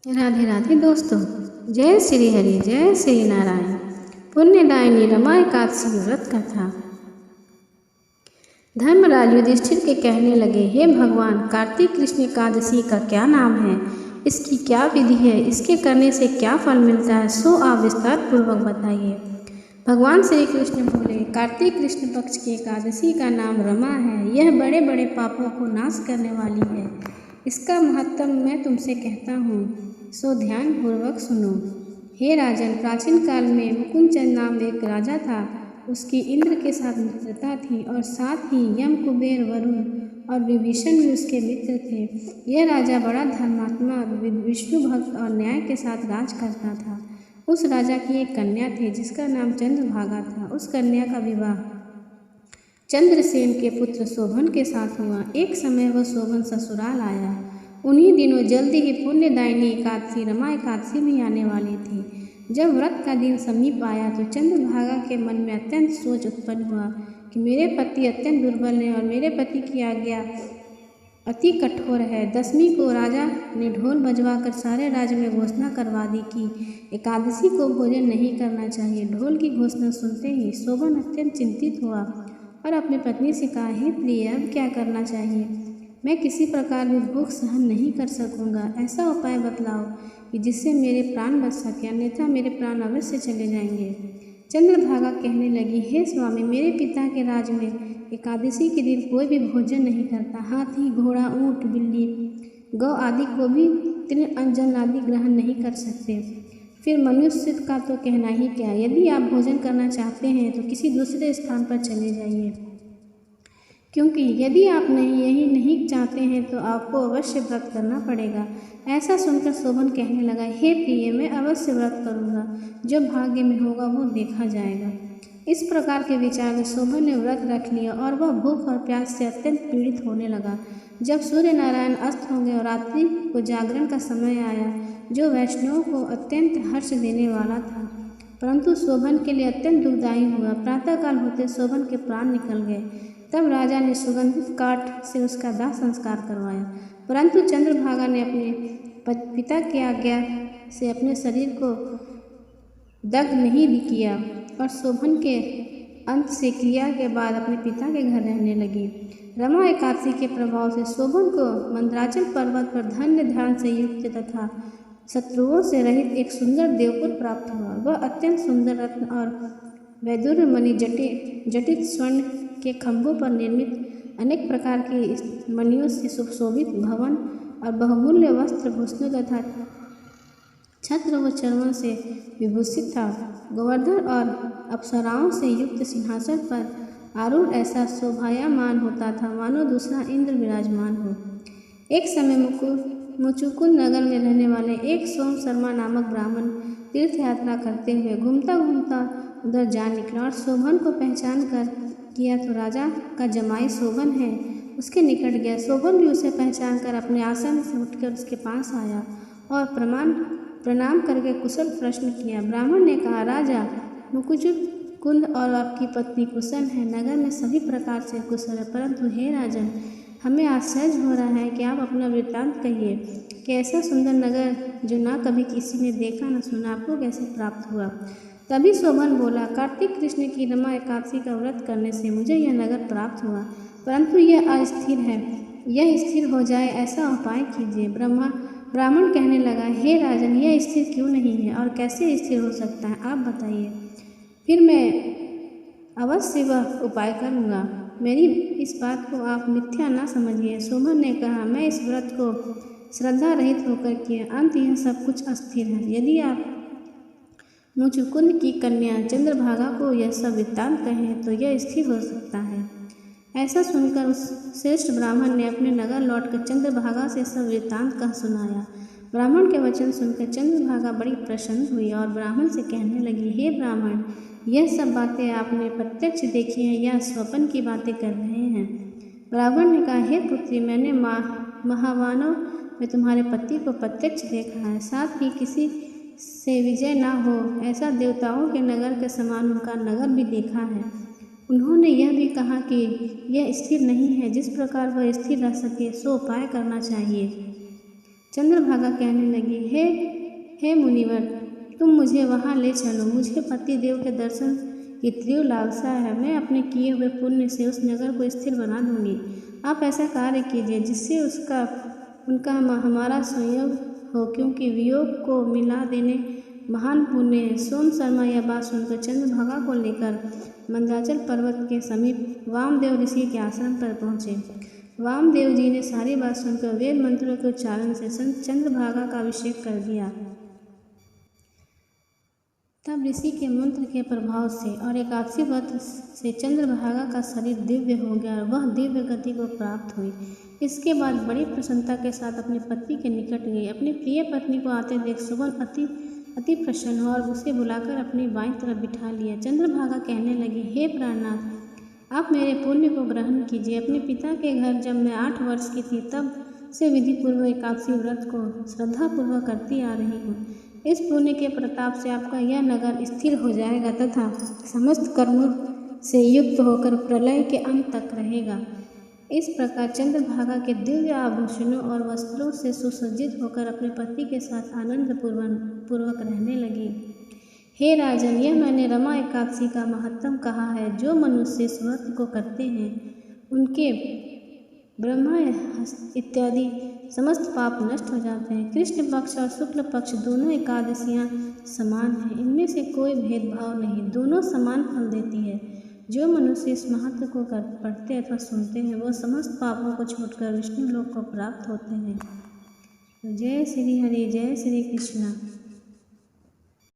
राधे राधे दोस्तों, जय श्री हरि, जय श्री नारायण। पुण्यदायिनी रमा एकादशी व्रत कथा। धर्मराज युधिष्ठिर के कहने लगे, हे भगवान, कार्तिक कृष्ण एकादशी का क्या नाम है, इसकी क्या विधि है, इसके करने से क्या फल मिलता है, सो आप विस्तार पूर्वक बताइए। भगवान श्री कृष्ण बोले, कार्तिक कृष्ण पक्ष की एकादशी का नाम रमा है। यह बड़े बड़े पापों को नाश करने वाली है। इसका महत्व मैं तुमसे कहता हूँ, सो ध्यान पूर्वक सुनो। हे राजन, प्राचीन काल में मुकुंदचंद नाम एक राजा था। उसकी इंद्र के साथ मित्रता थी और साथ ही यम, कुबेर, वरुण और विभीषण भी उसके मित्र थे। यह राजा बड़ा धर्मात्मा, विष्णु भक्त और न्याय के साथ राज करता था। उस राजा की एक कन्या थी जिसका नाम चंद्रभागा था। उस कन्या का विवाह चंद्रसेन के पुत्र शोभन के साथ हुआ। एक समय वह शोभन ससुराल आया। उन्हीं दिनों जल्दी ही पुण्यदायिनी एकादशी रमा एकादशी भी आने वाली थी। जब व्रत का दिन समीप आया तो चंद्रभागा के मन में अत्यंत सोच उत्पन्न हुआ कि मेरे पति अत्यंत दुर्बल हैं और मेरे पति की आज्ञा अति कठोर है। दसवीं को राजा ने ढोल बजवाकर सारे राज्य में घोषणा करवा दी कि एकादशी को भोजन नहीं करना चाहिए। ढोल की घोषणा सुनते ही शोभन अत्यंत चिंतित हुआ और अपनी पत्नी से कहा, हे प्रिय, अब क्या करना चाहिए? मैं किसी प्रकार भी भूख सहन नहीं कर सकूँगा। ऐसा उपाय बतलाओ कि जिससे मेरे प्राण बच सके, अन्यथा मेरे प्राण अवश्य चले जाएंगे। चंद्रभागा कहने लगी, हे स्वामी, मेरे पिता के राज में एकादशी के दिन कोई भी भोजन नहीं करता। हाथी, घोड़ा, ऊँट, बिल्ली, गौ आदि को भी तृण, अंजन आदि ग्रहण नहीं कर सकते। फिर मनुष्य का तो कहना ही क्या। यदि आप भोजन करना चाहते हैं तो किसी दूसरे स्थान पर चले जाइए, क्योंकि यदि आप यही नहीं चाहते हैं तो आपको अवश्य व्रत करना पड़ेगा। ऐसा सुनकर शोभन कहने लगा, हे प्रिय, मैं अवश्य व्रत करूँगा। जो भाग्य में होगा वो देखा जाएगा। इस प्रकार के विचार में शोभन ने व्रत रख लिया और वह भूख और प्यास से अत्यंत पीड़ित होने लगा। जब सूर्य नारायण अस्त हो गए और रात्रि को जागरण का समय आया, जो वैष्णवों को अत्यंत हर्ष देने वाला था, परंतु शोभन के लिए अत्यंत दुखदायी हुआ। प्रातःकाल होते शोभन के प्राण निकल गए। तब राजा ने सुगंधित काठ से उसका दाह संस्कार करवाया, परंतु चंद्रभागा ने अपने पिता की आज्ञा से अपने शरीर को दग्ध नहीं भी किया और शोभन के अंत से क्रिया के बाद अपने पिता के घर रहने लगी। रमा एकादशी के प्रभाव से शोभन को मंदराचल पर्वत पर धन्य ध्यान से युक्त तथा शत्रुओं से रहित एक सुंदर देवपुर प्राप्त हुआ। वह अत्यंत सुंदर रत्न और वैदुर्य मणि जटित स्वर्ण के खंभों पर निर्मित अनेक प्रकार की मणियों से सुशोभित भवन और बहुमूल्य वस्त्र भूषणों तथा छत्र व चर्मन से विभूषित था। गोवर्धन और अप्सराओं से युक्त सिंहासन पर आरूढ़ ऐसा शोभायमान होता था मानो दूसरा इंद्र विराजमान हो। एक समय मुचुकुंद नगर में रहने वाले एक सोम शर्मा नामक ब्राह्मण तीर्थ यात्रा करते हुए घूमता घूमता उधर जा निकला और शोभन को पहचान कर किया तो राजा का जमाई शोभन है, उसके निकट गया। शोभन भी उसे पहचान कर अपने आसन से उठकर उसके पास आया और प्रणाम करके कुशल प्रश्न किया। ब्राह्मण ने कहा, राजा, मुकुंद और आपकी पत्नी कुशल है। नगर में सभी प्रकार से कुशल है, परंतु हे राजन, हमें आश्चर्य हो रहा है कि आप अपना वृत्तांत कहिए कि ऐसा सुंदर नगर जो ना कभी किसी ने देखा न सुना, आपको कैसे प्राप्त हुआ? तभी शोभन बोला, कार्तिक कृष्ण की रमा एकादशी का व्रत करने से मुझे यह नगर प्राप्त हुआ, परंतु यह अस्थिर है। यह स्थिर हो जाए ऐसा उपाय कीजिए। ब्राह्मण कहने लगा, हे राजन, यह स्थिर क्यों नहीं है और कैसे स्थिर हो सकता है, आप बताइए, फिर मैं अवश्य वह उपाय करूँगा। मेरी इस बात को आप मिथ्या ना समझिए। शोभन ने कहा, मैं इस व्रत को श्रद्धा रहित होकर किया, अंत यह सब कुछ अस्थिर है। यदि आप मुचुकुंद की कन्या चंद्रभागा को यह सब वृत्तांत कहें तो यह स्थिर हो सकता है। ऐसा सुनकर उस श्रेष्ठ ब्राह्मण ने अपने नगर लौटकर चंद्रभागा से सब वृत्तांत कह सुनाया। ब्राह्मण के वचन सुनकर चंद्रभागा बड़ी प्रसन्न हुई और ब्राह्मण से कहने लगी, हे ब्राह्मण, यह सब बातें आपने प्रत्यक्ष देखी हैं या स्वप्न की बातें कर रहे हैं? ब्राह्मण ने कहा, हे पुत्री, मैंने महावानों में तुम्हारे पति को प्रत्यक्ष देखा है, साथ ही किसी से विजय ना हो ऐसा देवताओं के नगर के समान उनका नगर भी देखा है। उन्होंने यह भी कहा कि यह स्थिर नहीं है, जिस प्रकार वह स्थिर रह सके सो उपाय करना चाहिए। चंद्रभागा कहने लगी, हे मुनिवर, तुम मुझे वहाँ ले चलो। मुझे पति देव के दर्शन की तीव्र लालसा है। मैं अपने किए हुए पुण्य से उस नगर को स्थिर बना दूंगी। आप ऐसा कार्य कीजिए जिससे उनका हमारा संयोग हो, क्योंकि वियोग को मिला देने महान पुण्य है। सोम शर्मा यह बात सुनकर चंद्रभागा को लेकर मंदराचल पर्वत के समीप वामदेव ऋषि के आश्रम पर पहुँचे। वामदेव जी ने सारी बात सुनकर वेद मंत्रों के उच्चारण से चंद्रभागा का अभिषेक कर दिया। तब ऋषि के मंत्र के प्रभाव से और एकादशी व्रत से चंद्रभागा का शरीर दिव्य हो गया और वह दिव्य गति को प्राप्त हुई। इसके बाद बड़ी प्रसन्नता के साथ अपने पति के निकट गई। अपनी प्रिय पत्नी को आते देख सुवन अति प्रसन्न हुआ और उसे बुलाकर अपनी बाईं तरफ बिठा लिया। चंद्रभागा कहने लगी, हे प्राणनाथ, आप मेरे पुण्य को ग्रहण कीजिए। अपने पिता के घर जब मैं 8 वर्ष की थी तब से विधिपूर्वक एकादशी व्रत को श्रद्धापूर्वक करती आ रही हूँ। इस पुण्य के प्रताप से आपका यह नगर स्थिर हो जाएगा तथा समस्त कर्मों से युक्त होकर प्रलय के अंत तक रहेगा। इस प्रकार चंद्रभागा के दिव्य आभूषणों और वस्त्रों से सुसज्जित होकर अपने पति के साथ आनंद पूर्वक रहने लगी। हे राजन, यह मैंने रमा एकादशी का महत्तम कहा है। जो मनुष्य इस व्रत को करते हैं उनके ब्रह्मा इत्यादि समस्त पाप नष्ट हो जाते हैं। कृष्ण पक्ष और शुक्ल पक्ष दोनों एकादशियाँ समान हैं। इनमें से कोई भेदभाव नहीं, दोनों समान फल देती है। जो मनुष्य इस महत्व को पढ़ते अथवा सुनते हैं वो समस्त पापों को छोड़कर विष्णु लोक को प्राप्त होते हैं। जय श्री हरि, जय श्री कृष्ण।